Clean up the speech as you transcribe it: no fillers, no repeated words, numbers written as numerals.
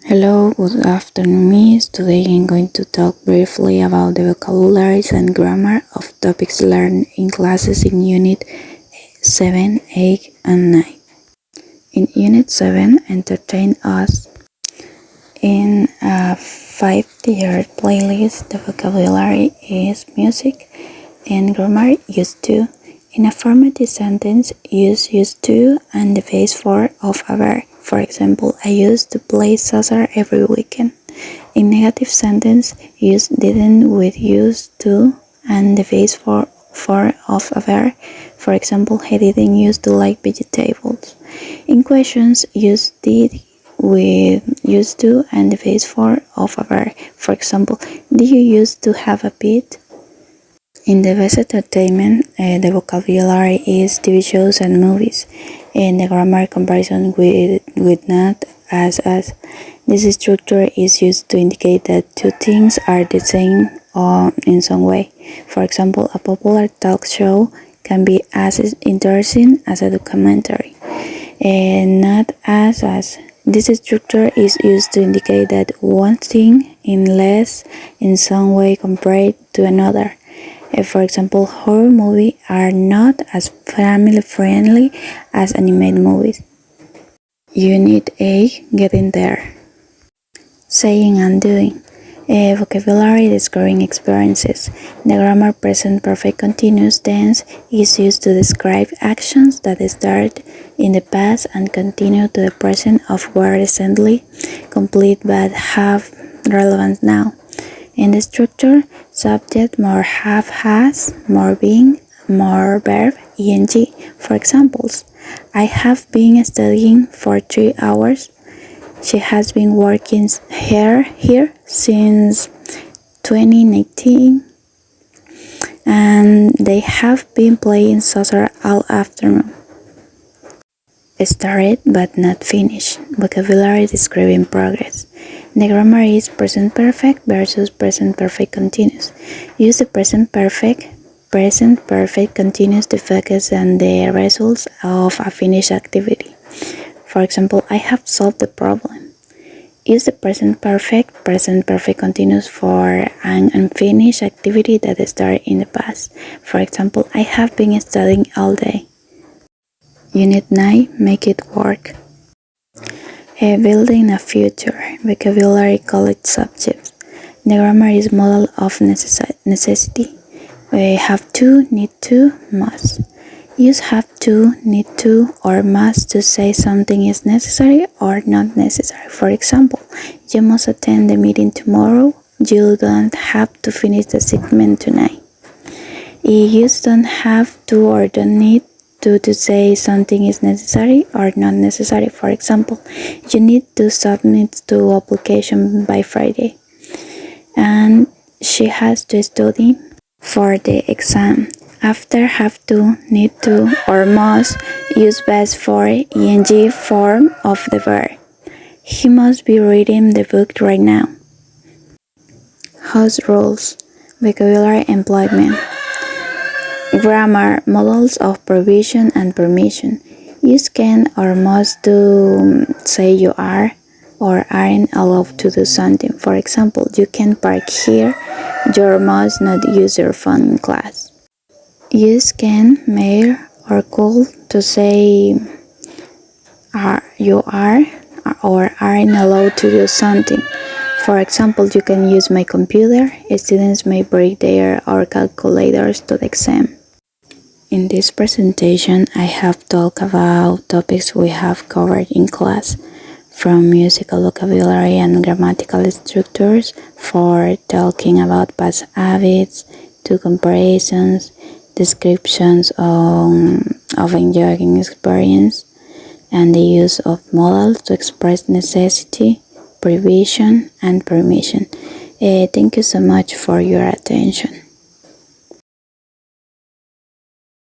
Hello, good afternoon, Miss. Today I'm going to talk briefly about the vocabularies and grammar of topics learned in classes in Unit 7, 8, and 9. In Unit 7, entertain us. In a 5-tiered playlist, the vocabulary is music and grammar used to. In a formative sentence, use used to and the base form of a verb. For example, I used to play soccer every weekend. In negative sentence, use didn't with used to and the base form of a verb. For example, he didn't used to like vegetables. In questions, use did with used to and the base form of a verb. For example, did you used to have a pet? In the best entertainment, the vocabulary is TV shows and movies, and the grammar comparison with not as. This structure is used to indicate that two things are the same in some way. For example, a popular talk show can be as interesting as a documentary, and not as. This structure is used to indicate that one thing is less in some way compared to another. For example, horror movies are not as family-friendly as animated movies. Unit 8, Getting There. Saying and doing. Vocabulary describing experiences. The grammar present perfect continuous tense is used to describe actions that start in the past and continue to the present of were recently complete but have relevance now. In the structure, subject more have has, more being, more verb, ing. For examples, I have been studying for 3 hours. She has been working here since 2019, and they have been playing soccer all afternoon. Started but not finished. Vocabulary describing progress. The grammar is present perfect versus present perfect continuous. Use the present perfect continuous to focus on the results of a finished activity. For example, I have solved the problem. Use the present perfect continuous for an unfinished activity that started in the past. For example, I have been studying all day. Unit 9, Make it work. Building a future. Vocabulary college subjects. The grammar is model of necessity. We have to, need to, must. Use have to, need to, or must to say something is necessary or not necessary. For example, you must attend the meeting tomorrow. You don't have to finish the segment tonight. You don't have to or don't need to say something is necessary or not necessary. For example, you need to submit the application by Friday, and she has to study for the exam. After have to, need to, or must, use best for ing form of the verb. He must be reading the book right now. House rules. Vocabulary employment. Grammar, models of provision and permission. Use can or must to say you are or aren't allowed to do something. For example, you can park here. You must not use your phone in class. Use can, may, or could to say you are or aren't allowed to do something. For example, you can use my computer. Students may bring their or calculators to the exam. In this presentation, I have talked about topics we have covered in class, from musical vocabulary and grammatical structures, for talking about past habits, to comparisons, descriptions of enjoying experience, and the use of modals to express necessity, provision, and permission. Thank you so much for your attention.